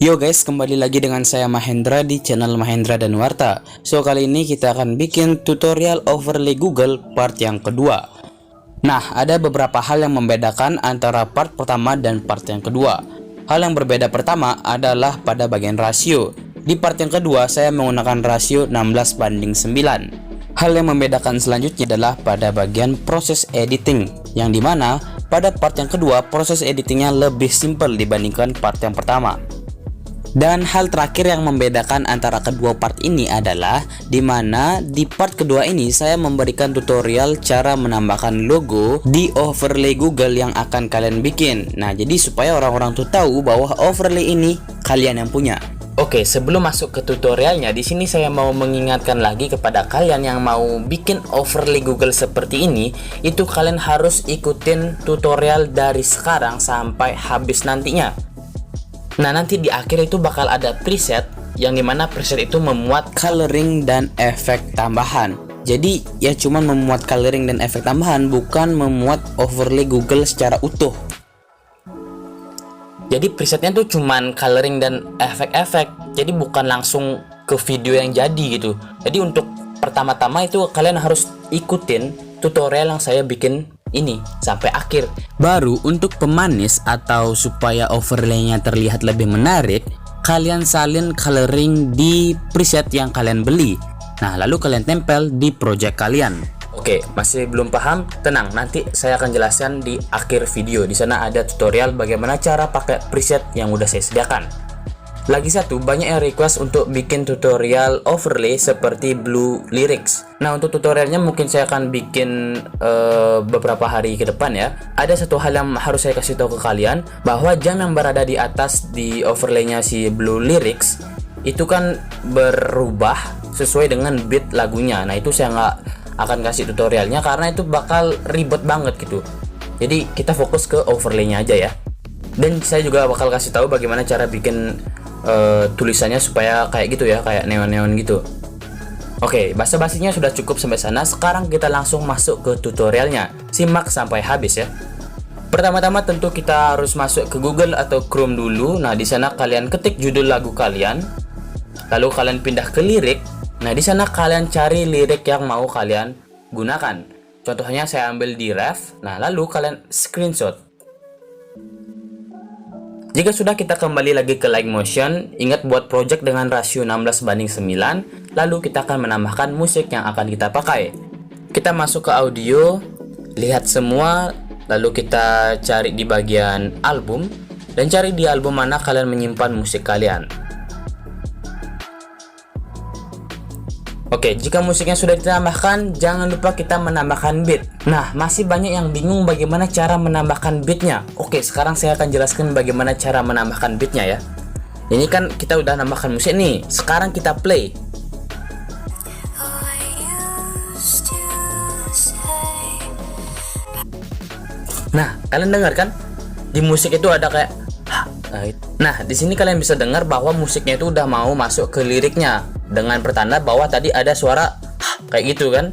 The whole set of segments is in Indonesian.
Yo guys, kembali lagi dengan saya Mahendra di channel Mahendra dan Warta. So kali ini kita akan bikin tutorial overlay Google part yang kedua. Nah, ada beberapa hal yang membedakan antara part pertama dan part yang kedua. Hal yang berbeda pertama adalah pada bagian rasio. Di part yang kedua saya menggunakan rasio 16:9. Hal yang membedakan selanjutnya adalah pada bagian proses editing, yang dimana pada part yang kedua proses editingnya lebih simple dibandingkan part yang pertama. Dan hal terakhir yang membedakan antara kedua part ini adalah dimana di part kedua ini saya memberikan tutorial cara menambahkan logo di overlay Google yang akan kalian bikin. Nah, jadi supaya orang-orang tuh tahu bahwa overlay ini kalian yang punya. Oke, sebelum masuk ke tutorialnya, di sini saya mau mengingatkan lagi kepada kalian yang mau bikin overlay Google seperti ini, itu kalian harus ikutin tutorial dari sekarang sampai habis nantinya. Nah, nanti di akhir itu bakal ada preset, yang dimana preset itu memuat coloring dan efek tambahan. Jadi ya cuman memuat coloring dan efek tambahan, bukan memuat overlay Google secara utuh. Jadi presetnya tuh cuman coloring dan efek-efek, jadi bukan langsung ke video yang jadi gitu. Jadi untuk pertama-tama itu kalian harus ikutin tutorial yang saya bikin ini sampai akhir. Baru untuk pemanis atau supaya overlaynya terlihat lebih menarik, kalian salin coloring di preset yang kalian beli. Nah, lalu kalian tempel di project kalian. Oke, masih belum paham? Tenang, nanti saya akan jelaskan di akhir video. Di sana ada tutorial bagaimana cara pakai preset yang udah saya sediakan. Lagi satu, banyak yang request untuk bikin tutorial overlay seperti Blue Lyrics. Nah, untuk tutorialnya mungkin saya akan bikin beberapa hari ke depan ya. Ada satu hal yang harus saya kasih tahu ke kalian, bahwa jam yang berada di atas di overlaynya si Blue Lyrics itu kan berubah sesuai dengan beat lagunya. Nah, itu saya nggak akan kasih tutorialnya karena itu bakal ribet banget gitu. Jadi kita fokus ke overlaynya aja ya. Dan saya juga bakal kasih tahu bagaimana cara bikin tulisannya supaya kayak gitu ya, kayak neon-neon gitu. Oke, basa-basinya sudah cukup sampai sana. Sekarang kita langsung masuk ke tutorialnya. Simak sampai habis ya. Pertama-tama tentu kita harus masuk ke Google atau Chrome dulu. Nah, di sana kalian ketik judul lagu kalian. Lalu kalian pindah ke lirik. Nah, di sana kalian cari lirik yang mau kalian gunakan. Contohnya saya ambil di ref. Nah, lalu kalian screenshot. Jika sudah, kita kembali lagi ke Light Motion. Ingat buat project dengan rasio 16:9. Lalu kita akan menambahkan musik yang akan kita pakai. Kita masuk ke audio, lihat semua, lalu kita cari di bagian album, dan cari di album mana kalian menyimpan musik kalian. Oke, jika musiknya sudah ditambahkan, jangan lupa kita menambahkan beat. Nah, masih banyak yang bingung bagaimana cara menambahkan beatnya. Oke, sekarang saya akan jelaskan bagaimana cara menambahkan beatnya ya. Ini kan kita udah nambahkan musik nih. Sekarang kita play. Nah, kalian dengar kan? Di musik itu ada kayak nah, di sini kalian bisa dengar bahwa musiknya itu udah mau masuk ke liriknya dengan pertanda bahwa tadi ada suara kayak gitu kan.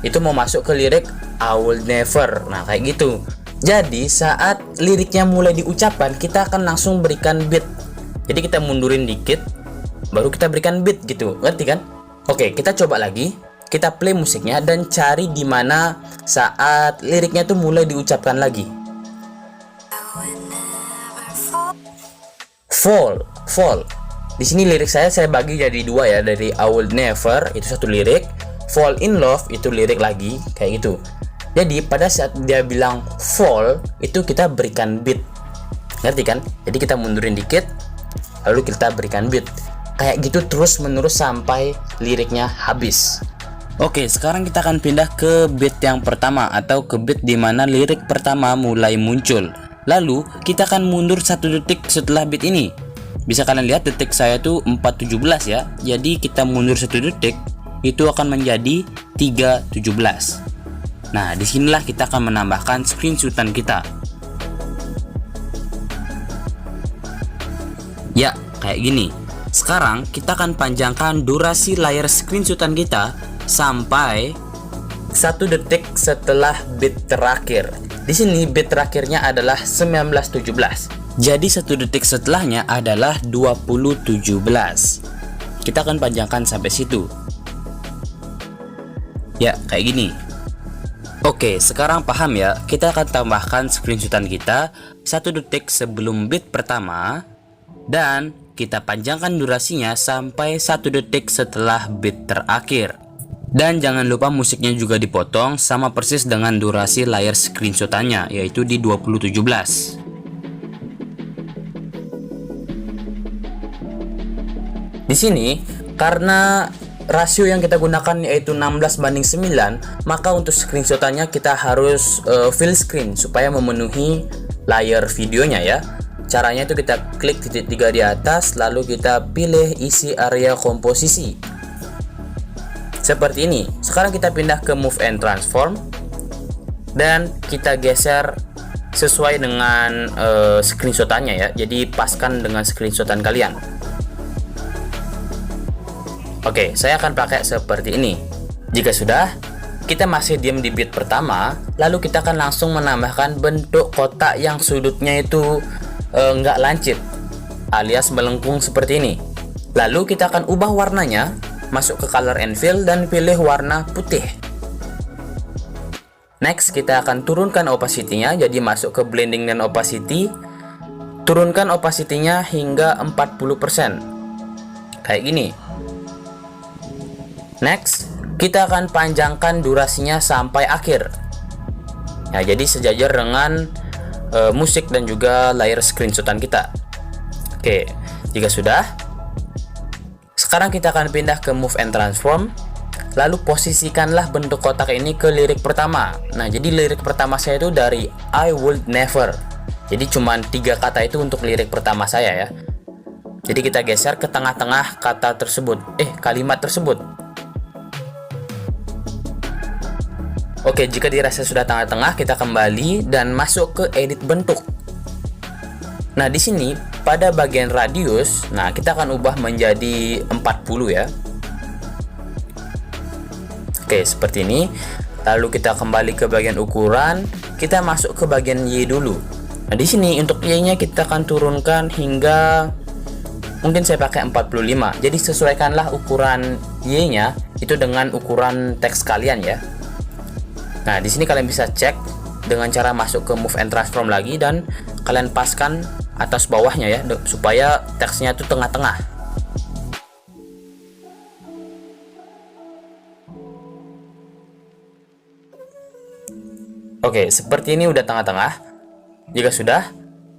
Itu mau masuk ke lirik I will never. Nah, kayak gitu. Jadi saat liriknya mulai diucapkan, kita akan langsung berikan beat. Jadi kita mundurin dikit, baru kita berikan beat gitu. Ngerti kan? Oke, kita coba lagi. Kita play musiknya dan cari di mana saat liriknya tuh mulai diucapkan lagi. Fall. Di sini lirik saya bagi jadi dua ya, dari I will never itu satu lirik, fall in love itu lirik lagi, kayak gitu. Jadi pada saat dia bilang fall itu kita berikan beat. Ngerti kan? Jadi kita mundurin dikit, lalu kita berikan beat. Kayak gitu terus menerus sampai liriknya habis. Oke, sekarang kita akan pindah ke beat yang pertama atau ke beat dimana lirik pertama mulai muncul. Lalu kita akan mundur 1 detik setelah beat ini. Bisa kalian lihat detik saya tuh 4:17 ya. Jadi kita mundur 1 detik, itu akan menjadi 3:17. Nah, disinilah kita akan menambahkan screenshotan kita. Ya, kayak gini. Sekarang kita akan panjangkan durasi layar screenshotan kita sampai 1 detik setelah beat terakhir. Di sini beat terakhirnya adalah 19:17. Jadi 1 detik setelahnya adalah 2017. Kita akan panjangkan sampai situ. Ya, kayak gini. Oke, sekarang paham ya? Kita akan tambahkan screenshotan kita 1 detik sebelum beat pertama, dan kita panjangkan durasinya sampai 1 detik setelah beat terakhir. Dan jangan lupa musiknya juga dipotong sama persis dengan durasi layar screenshotannya, yaitu di 2017. Di sini, karena rasio yang kita gunakan yaitu 16:9, maka untuk screenshotannya kita harus full screen supaya memenuhi layar videonya ya. Caranya itu kita klik titik 3 di atas, lalu kita pilih isi area komposisi. Seperti ini. Sekarang kita pindah ke Move and Transform, dan kita geser sesuai dengan screenshotannya ya. Jadi paskan dengan screenshotan kalian. Oke, saya akan pakai seperti ini. Jika sudah, kita masih diam di beat pertama, lalu kita akan langsung menambahkan bentuk kotak yang sudutnya itu nggak lancip, alias melengkung seperti ini. Lalu kita akan ubah warnanya, masuk ke Color and Fill dan pilih warna putih. Next, kita akan turunkan opacity-nya, jadi masuk ke Blending dan Opacity. Turunkan opacity-nya hingga 40%. Kayak gini. Next, kita akan panjangkan durasinya sampai akhir. Nah, jadi sejajar dengan musik dan juga layar screenshotan kita. Oke, jika sudah, sekarang kita akan pindah ke Move and Transform. Lalu posisikanlah bentuk kotak ini ke lirik pertama. Nah, jadi lirik pertama saya itu dari I would never. Jadi cuman 3 kata itu untuk lirik pertama saya ya. Jadi kita geser ke tengah-tengah kata tersebut, kalimat tersebut. Oke, jika dirasa sudah tengah-tengah, kita kembali dan masuk ke edit bentuk. Nah, di sini pada bagian radius, nah kita akan ubah menjadi 40 ya. Oke, seperti ini. Lalu kita kembali ke bagian ukuran, kita masuk ke bagian Y dulu. Nah, di sini untuk Y-nya kita akan turunkan hingga mungkin saya pakai 45. Jadi sesuaikanlah ukuran Y-nya itu dengan ukuran teks kalian ya. Nah, di sini kalian bisa cek dengan cara masuk ke Move and Transform lagi dan kalian paskan atas bawahnya ya, supaya teksnya itu tengah-tengah. Oke, seperti ini udah tengah-tengah. Jika sudah,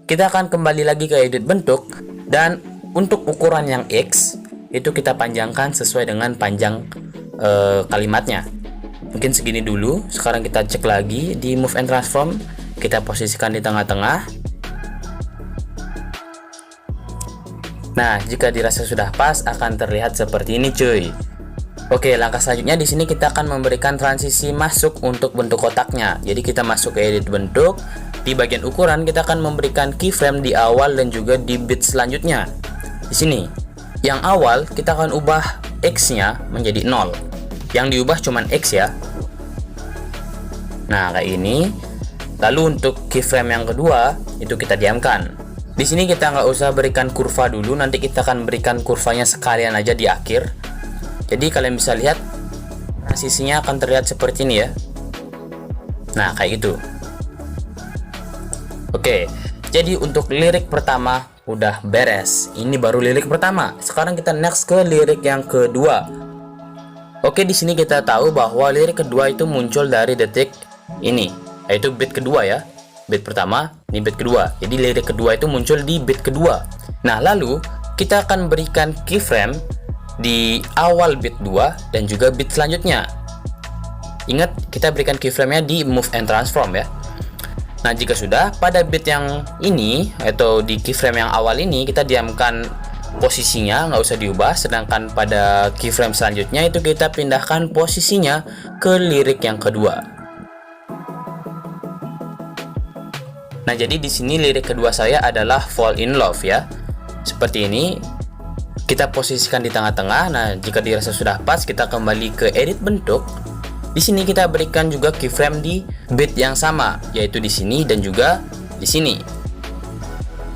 kita akan kembali lagi ke edit bentuk, dan untuk ukuran yang X itu kita panjangkan sesuai dengan panjang kalimatnya. Mungkin segini dulu. Sekarang kita cek lagi di Move and Transform, kita posisikan di tengah-tengah. Nah, jika dirasa sudah pas, akan terlihat seperti ini cuy. Oke, langkah selanjutnya di sini kita akan memberikan transisi masuk untuk bentuk kotaknya. Jadi kita masuk ke edit bentuk, di bagian ukuran kita akan memberikan keyframe di awal dan juga di bit selanjutnya. Di sini, yang awal kita akan ubah X-nya menjadi 0. Yang diubah cuman X ya. Nah, kayak ini. Lalu untuk keyframe yang kedua itu kita diamkan. Di sini kita nggak usah berikan kurva dulu, nanti kita akan berikan kurvanya sekalian aja di akhir. Jadi kalian bisa lihat transisinya akan terlihat seperti ini ya. Nah, kayak gitu. Oke, jadi untuk lirik pertama udah beres. Ini baru lirik pertama. Sekarang kita next ke lirik yang kedua. Oke, di sini kita tahu bahwa lirik kedua itu muncul dari detik ini, yaitu beat kedua ya. Beat pertama, ini beat kedua. Jadi lirik kedua itu muncul di beat kedua. Nah, lalu kita akan berikan keyframe di awal beat 2 dan juga beat selanjutnya. Ingat, kita berikan keyframe-nya di Move and Transform ya. Nah, jika sudah, pada beat yang ini atau di keyframe yang awal ini kita diamkan posisinya, nggak usah diubah. Sedangkan pada keyframe selanjutnya itu kita pindahkan posisinya ke lirik yang kedua. Nah, jadi di sini lirik kedua saya adalah Fall in Love ya. Seperti ini. Kita posisikan di tengah-tengah. Nah, jika dirasa sudah pas, kita kembali ke edit bentuk. Di sini kita berikan juga keyframe di beat yang sama, yaitu di sini dan juga di sini.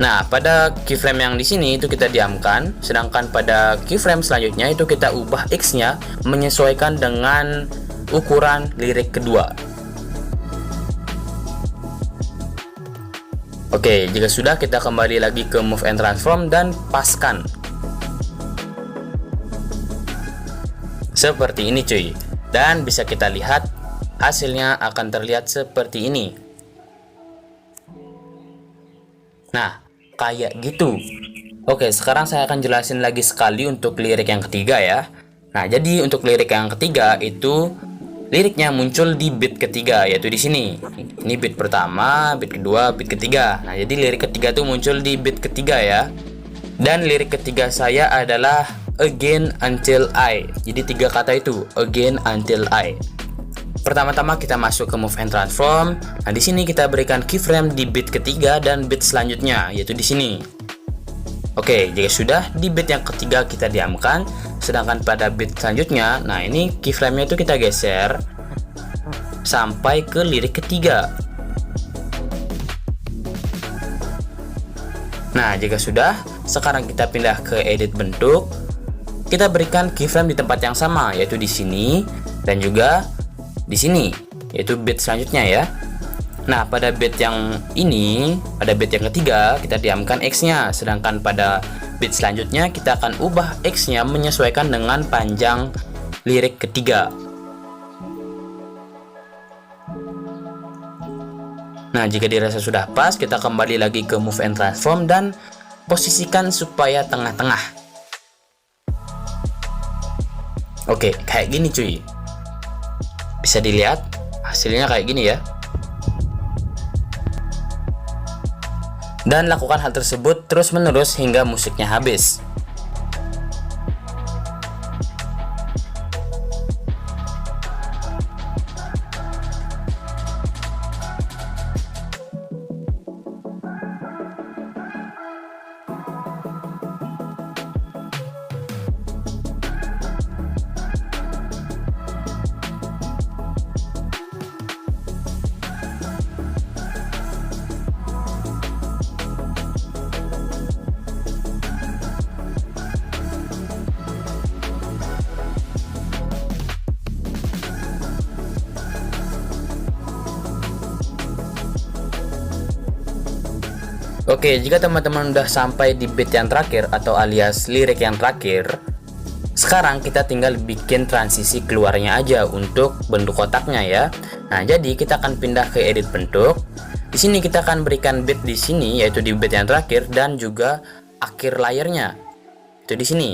Nah, pada keyframe yang di sini itu kita diamkan, sedangkan pada keyframe selanjutnya itu kita ubah X-nya menyesuaikan dengan ukuran lirik kedua. Oke, jika sudah, kita kembali lagi ke move and transform dan paskan. Seperti ini cuy. Dan bisa kita lihat hasilnya akan terlihat seperti ini. Nah, kayak gitu. Oke, sekarang saya akan jelasin lagi sekali untuk lirik yang ketiga ya. Nah, jadi untuk lirik yang ketiga itu liriknya muncul di beat ketiga, yaitu di sini. Ini beat pertama, beat kedua, beat ketiga. Nah, jadi lirik ketiga tuh muncul di beat ketiga ya. Dan lirik ketiga saya adalah again until I. Jadi 3 kata itu, again until I. Pertama-tama kita masuk ke move and transform. Nah, di sini kita berikan keyframe di beat ketiga dan beat selanjutnya, yaitu di sini. Oke, jika sudah, di beat yang ketiga kita diamkan, sedangkan pada beat selanjutnya, nah ini keyframe-nya itu kita geser sampai ke lirik ketiga. Nah, jika sudah, sekarang kita pindah ke edit bentuk. Kita berikan keyframe di tempat yang sama, yaitu di sini dan juga di sini, yaitu beat selanjutnya ya. Nah, pada beat yang ini, pada beat yang ketiga, kita diamkan X-nya, sedangkan pada beat selanjutnya kita akan ubah X-nya menyesuaikan dengan panjang lirik ketiga. Nah, jika dirasa sudah pas, kita kembali lagi ke move and transform dan posisikan supaya tengah-tengah. Oke, kayak gini cuy. Bisa dilihat hasilnya kayak gini ya. Dan lakukan hal tersebut terus-menerus hingga musiknya habis. Oke, jika teman-teman udah sampai di beat yang terakhir atau alias lirik yang terakhir, sekarang kita tinggal bikin transisi keluarnya aja untuk bentuk kotaknya ya. Nah, jadi kita akan pindah ke edit bentuk. Di sini kita akan berikan beat di sini, yaitu di beat yang terakhir dan juga akhir layarnya. Itu di sini.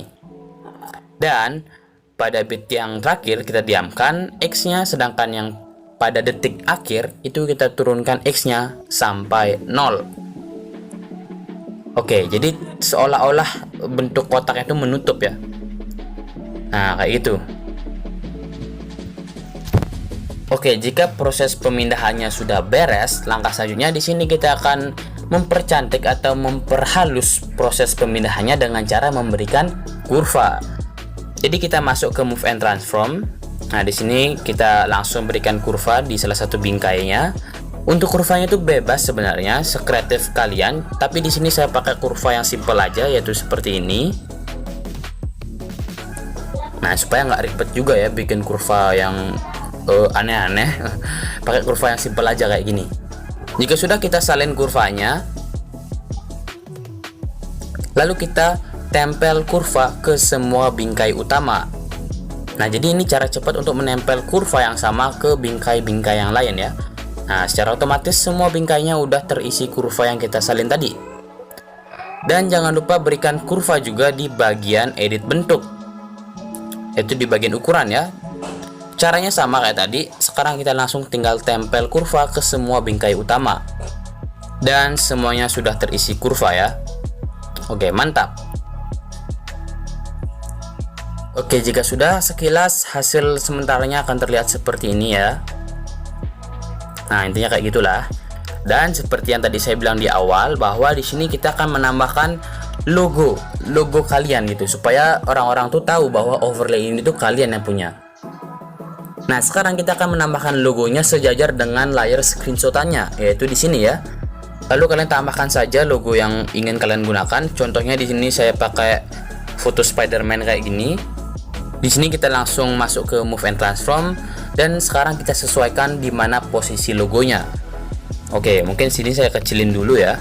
Dan pada beat yang terakhir kita diamkan X-nya, sedangkan yang pada detik akhir itu kita turunkan X-nya sampai 0. Oke, jadi seolah-olah bentuk kotaknya itu menutup ya. Nah, kayak gitu. Oke, jika proses pemindahannya sudah beres, langkah selanjutnya di sini kita akan mempercantik atau memperhalus proses pemindahannya dengan cara memberikan kurva. Jadi kita masuk ke move and transform. Nah, di sini kita langsung berikan kurva di salah satu bingkainya. Untuk kurvanya itu bebas sebenarnya, sekreatif kalian. Tapi di sini saya pakai kurva yang simple aja, yaitu seperti ini. Nah, supaya nggak ribet juga ya bikin kurva yang aneh-aneh. Pakai kurva yang simple aja kayak gini. Jika sudah, kita salin kurvanya. Lalu kita tempel kurva ke semua bingkai utama. Nah, jadi ini cara cepat untuk menempel kurva yang sama ke bingkai-bingkai yang lain ya. Nah, secara otomatis semua bingkainya udah terisi kurva yang kita salin tadi. Dan jangan lupa berikan kurva juga di bagian edit bentuk, yaitu di bagian ukuran ya. Caranya sama kayak tadi. Sekarang kita langsung tinggal tempel kurva ke semua bingkai utama. Dan semuanya sudah terisi kurva ya. Oke, mantap. Oke, jika sudah, sekilas hasil sementaranya akan terlihat seperti ini ya. Nah, intinya kayak gitulah. Dan seperti yang tadi saya bilang di awal, bahwa di sini kita akan menambahkan logo kalian gitu, supaya orang-orang tuh tahu bahwa overlay ini tuh kalian yang punya. Nah, sekarang kita akan menambahkan logonya sejajar dengan layar screenshotannya, yaitu di sini ya. Lalu kalian tambahkan saja logo yang ingin kalian gunakan. Contohnya di sini saya pakai foto Spider-Man kayak gini. Di sini kita langsung masuk ke Move and Transform dan sekarang kita sesuaikan di mana posisi logonya. Oke, mungkin sini saya kecilin dulu ya.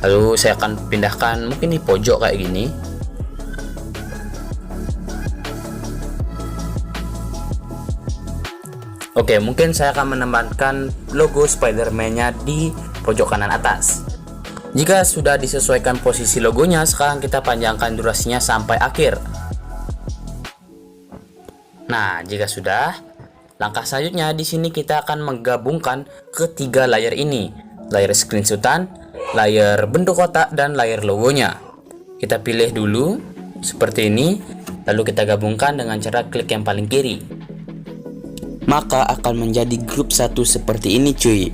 Lalu saya akan pindahkan mungkin di pojok kayak gini. Oke, mungkin saya akan menambahkan logo Spider-Man-nya di pojok kanan atas. Jika sudah disesuaikan posisi logonya, sekarang kita panjangkan durasinya sampai akhir. Nah, jika sudah, langkah selanjutnya di sini kita akan menggabungkan ketiga layer ini, layer screenshotan, layer bentuk kotak, dan layer logonya. Kita pilih dulu seperti ini, lalu kita gabungkan dengan cara klik yang paling kiri. Maka akan menjadi grup satu seperti ini, cuy.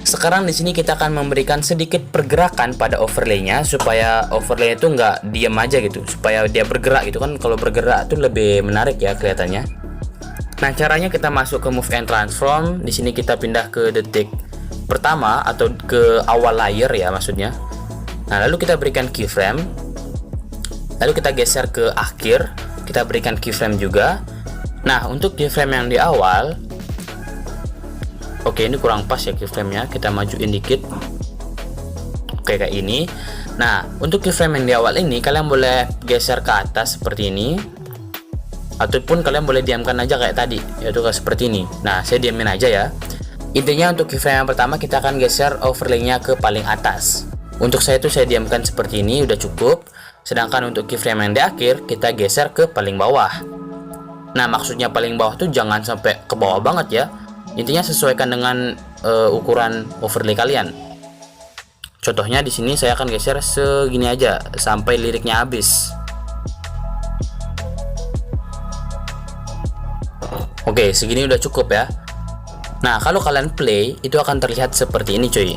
Sekarang di sini kita akan memberikan sedikit pergerakan pada overlaynya supaya overlay itu nggak diam aja gitu, supaya dia bergerak gitu kan. Kalau bergerak itu lebih menarik ya kelihatannya. Nah, caranya kita masuk ke Move and Transform. Di sini kita pindah ke detik pertama atau ke awal layer ya maksudnya. Nah, lalu kita berikan keyframe. Lalu kita geser ke akhir, kita berikan keyframe juga. Nah, untuk keyframe yang di awal, oke, ini kurang pas ya keyframe-nya, kita majuin dikit. Oke, kayak ini. Nah, untuk keyframe yang di awal ini kalian boleh geser ke atas seperti ini, ataupun kalian boleh diamkan aja kayak tadi, yaitu kayak seperti ini. Nah, saya diamin aja ya. Intinya untuk keyframe yang pertama kita akan geser overlay-nya ke paling atas. Untuk saya itu saya diamkan seperti ini, udah cukup. Sedangkan untuk keyframe yang di akhir kita geser ke paling bawah. Nah, maksudnya paling bawah tuh jangan sampai ke bawah banget ya. Intinya sesuaikan dengan ukuran overlay kalian. Contohnya di sini saya akan geser segini aja sampai liriknya habis. Oke, segini udah cukup ya. Nah, kalau kalian play itu akan terlihat seperti ini, cuy.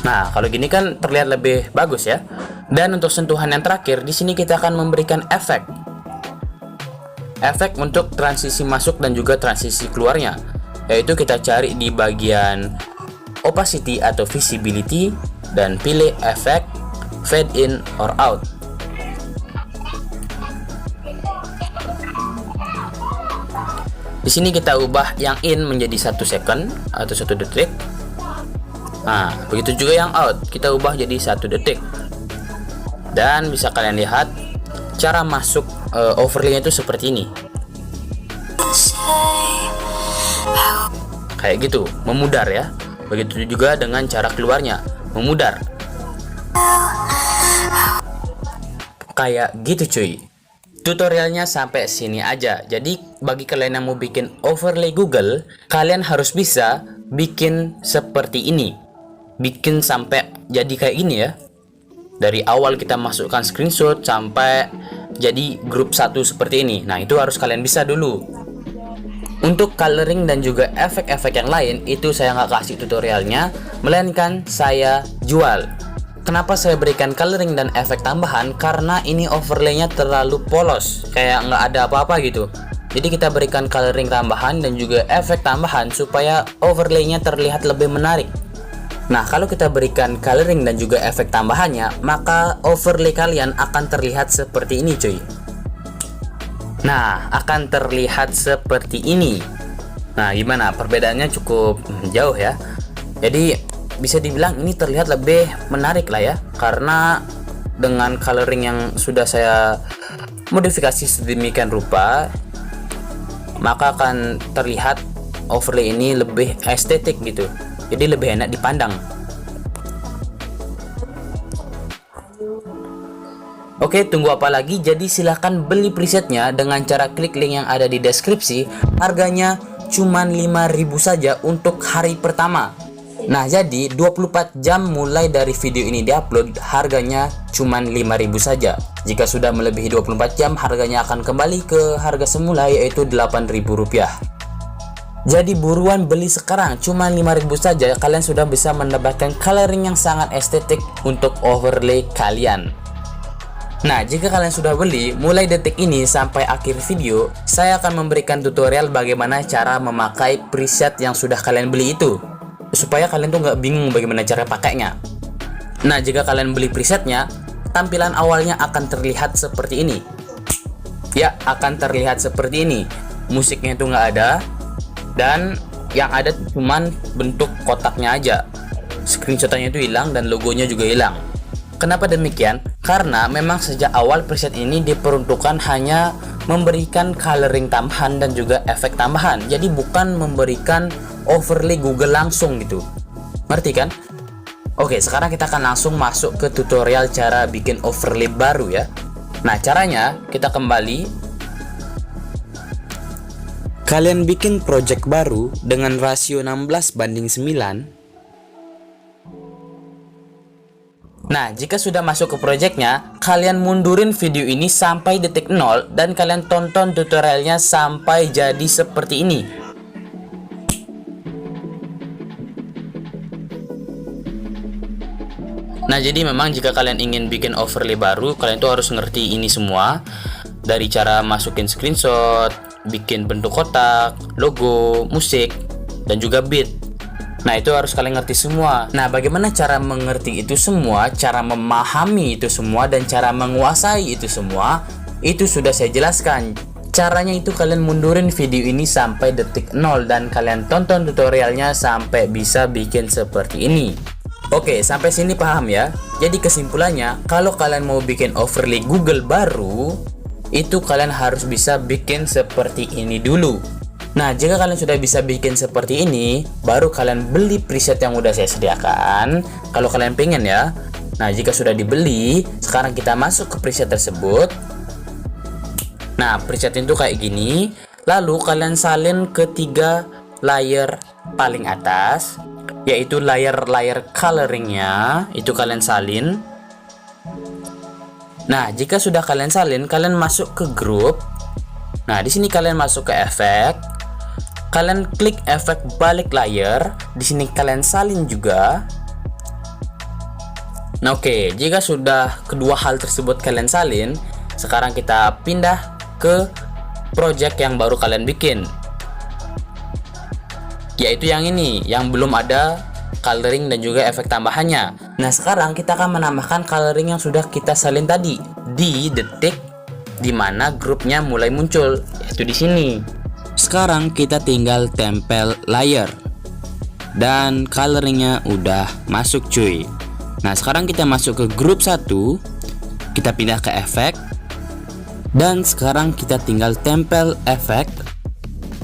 Nah, kalau gini kan terlihat lebih bagus ya. Dan untuk sentuhan yang terakhir, di sini kita akan memberikan efek. Efek untuk transisi masuk dan juga transisi keluarnya. Yaitu kita cari di bagian opacity atau visibility dan pilih efek fade in or out. Di sini kita ubah yang in menjadi 1 second atau 1 detik. Nah, begitu juga yang out, kita ubah jadi 1 detik. Dan bisa kalian lihat cara masuk overlay itu seperti ini. Kayak gitu, memudar ya. Begitu juga dengan cara keluarnya, memudar. Kayak gitu, cuy. Tutorialnya sampai sini aja. Jadi bagi kalian yang mau bikin overlay Google, kalian harus bisa bikin seperti ini. Bikin sampai jadi kayak gini ya. Dari awal kita masukkan screenshot sampai jadi grup satu seperti ini. Nah, itu harus kalian bisa dulu. Untuk coloring dan juga efek-efek yang lain itu saya nggak kasih tutorialnya, melainkan saya jual. Kenapa saya berikan coloring dan efek tambahan? Karena ini overlaynya terlalu polos, kayak nggak ada apa-apa gitu. Jadi kita berikan coloring tambahan dan juga efek tambahan supaya overlaynya terlihat lebih menarik. Nah, kalau kita berikan coloring dan juga efek tambahannya, maka overlay kalian akan terlihat seperti ini, cuy. Nah, akan terlihat seperti ini. Nah, gimana? Perbedaannya cukup jauh ya. Jadi bisa dibilang ini terlihat lebih menarik lah ya, karena dengan coloring yang sudah saya modifikasi sedemikian rupa, maka akan terlihat overlay ini lebih estetik gitu. Jadi lebih enak dipandang. Oke, tunggu apa lagi? Jadi silahkan beli presetnya dengan cara klik link yang ada di deskripsi. Harganya cuma 5.000 saja untuk hari pertama. Nah, jadi 24 jam mulai dari video ini diupload, harganya cuma 5.000 saja. Jika sudah melebihi 24 jam, harganya akan kembali ke harga semula, yaitu Rp8.000. Jadi buruan beli sekarang, cuma 5.000 saja kalian sudah bisa mendapatkan coloring yang sangat estetik untuk overlay kalian. Nah, jika kalian sudah beli, mulai detik ini sampai akhir video, saya akan memberikan tutorial bagaimana cara memakai preset yang sudah kalian beli itu, supaya kalian tuh nggak bingung bagaimana cara pakainya. Nah, jika kalian beli presetnya, tampilan awalnya akan terlihat seperti ini. Ya, akan terlihat seperti ini. Musiknya itu nggak ada, dan yang ada cuman bentuk kotaknya aja. Screenshotannya itu hilang dan logonya juga hilang. Kenapa demikian? Karena memang sejak awal preset ini diperuntukkan hanya memberikan coloring tambahan dan juga efek tambahan. Jadi bukan memberikan overlay Google langsung gitu. Ngerti kan? Oke, sekarang kita akan langsung masuk ke tutorial cara bikin overlay baru ya. Nah, caranya kita kembali. Kalian bikin project baru dengan rasio 16:9. Nah, jika sudah masuk ke projectnya, kalian mundurin video ini sampai detik 0 dan kalian tonton tutorialnya sampai jadi seperti ini. Nah, jadi memang jika kalian ingin bikin overlay baru, kalian tuh harus ngerti ini semua. Dari cara masukin screenshot, bikin bentuk kotak, logo, musik, dan juga beat. Nah, itu harus kalian ngerti semua. Nah, bagaimana cara mengerti itu semua, cara memahami itu semua, dan cara menguasai itu semua, itu sudah saya jelaskan. Caranya itu kalian mundurin video ini sampai detik 0 dan kalian tonton tutorialnya sampai bisa bikin seperti ini. Oke, sampai sini paham ya? Jadi kesimpulannya, kalau kalian mau bikin overlay Google baru, itu kalian harus bisa bikin seperti ini dulu. Nah, jika kalian sudah bisa bikin seperti ini, baru kalian beli preset yang udah saya sediakan. Kalau kalian pengen ya. Nah, jika sudah dibeli, sekarang kita masuk ke preset tersebut. Nah, preset itu kayak gini. Lalu kalian salin ke 3 layer paling atas, yaitu layer coloringnya. Itu kalian salin. Nah, jika sudah kalian salin, kalian masuk ke group. Nah, di sini kalian masuk ke efek. Kalian klik efek balik layar. Di sini kalian salin juga. Nah, oke, jika sudah kedua hal tersebut kalian salin, sekarang kita pindah ke project yang baru kalian bikin, yaitu yang ini, yang belum ada coloring dan juga efek tambahannya. Nah, sekarang kita akan menambahkan coloring yang sudah kita salin tadi di detik dimana grupnya mulai muncul, yaitu di sini. Sekarang kita tinggal tempel layer dan coloringnya udah masuk cuy. Nah, sekarang kita masuk ke grup 1, kita pindah ke efek, dan sekarang kita tinggal tempel efek,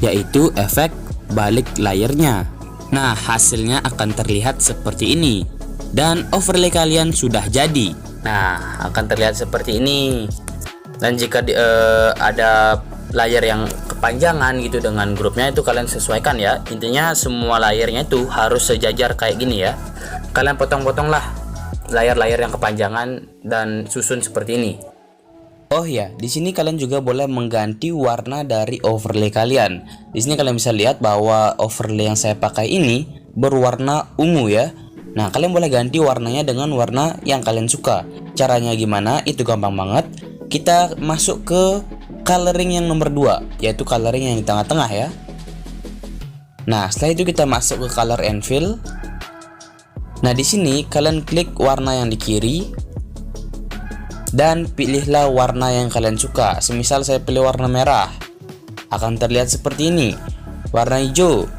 yaitu efek balik layernya. Nah, hasilnya akan terlihat seperti ini dan overlay kalian sudah jadi. Nah, akan terlihat seperti ini. Dan jika ada layar yang kepanjangan gitu dengan grupnya, itu kalian sesuaikan ya. Intinya semua layarnya itu harus sejajar kayak gini ya. Kalian potong-potong lah layar-layar yang kepanjangan dan susun seperti ini. Oh ya, di sini kalian juga boleh mengganti warna dari overlay kalian. Di sini kalian bisa lihat bahwa overlay yang saya pakai ini berwarna ungu ya. Nah, kalian boleh ganti warnanya dengan warna yang kalian suka. Caranya gimana? Itu gampang banget. Kita masuk ke coloring yang nomor 2, yaitu coloring yang di tengah-tengah ya. Nah, setelah itu kita masuk ke color and fill. Nah, di sini kalian klik warna yang di kiri dan pilihlah warna yang kalian suka. Semisal saya pilih warna merah, akan terlihat seperti ini. Warna hijau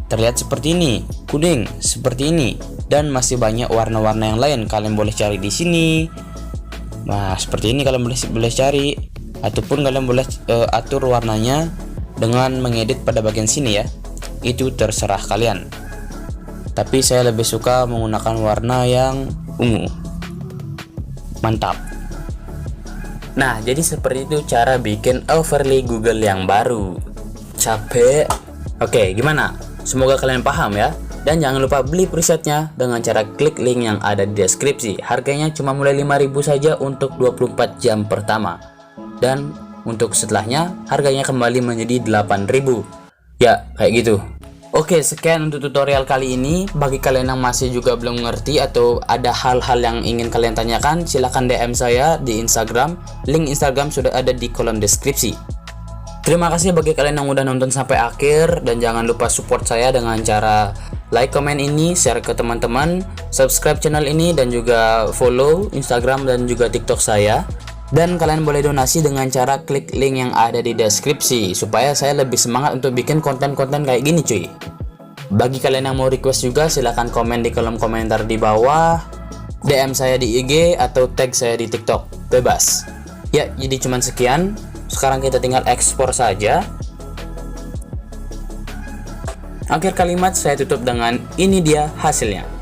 terlihat seperti ini, kuning seperti ini, dan masih banyak warna-warna yang lain. Kalian boleh cari di sini. Nah, seperti ini kalian boleh cari, ataupun kalian boleh atur warnanya dengan mengedit pada bagian sini ya. Itu terserah kalian. Tapi saya lebih suka menggunakan warna yang ungu. Mantap. Nah, jadi seperti itu cara bikin overlay Google yang baru. Capek? Oke, gimana? Semoga kalian paham ya. Dan jangan lupa beli presetnya dengan cara klik link yang ada di deskripsi. Harganya cuma mulai 5.000 saja untuk 24 jam pertama. Dan untuk setelahnya harganya kembali menjadi 8.000. Ya, kayak gitu. Oke, sekian untuk tutorial kali ini. Bagi kalian yang masih juga belum ngerti atau ada hal-hal yang ingin kalian tanyakan, silahkan DM saya di Instagram. Link Instagram sudah ada di kolom deskripsi. Terima kasih bagi kalian yang udah nonton sampai akhir, dan jangan lupa support saya dengan cara like, komen ini, share ke teman-teman, subscribe channel ini, dan juga follow Instagram dan juga TikTok saya. Dan kalian boleh donasi dengan cara klik link yang ada di deskripsi, supaya saya lebih semangat untuk bikin konten-konten kayak gini cuy. Bagi kalian yang mau request juga, silahkan komen di kolom komentar di bawah, DM saya di IG atau tag saya di TikTok, bebas. Ya, jadi cuman sekian. Sekarang kita tinggal ekspor saja. Akhir kalimat saya tutup dengan ini dia hasilnya.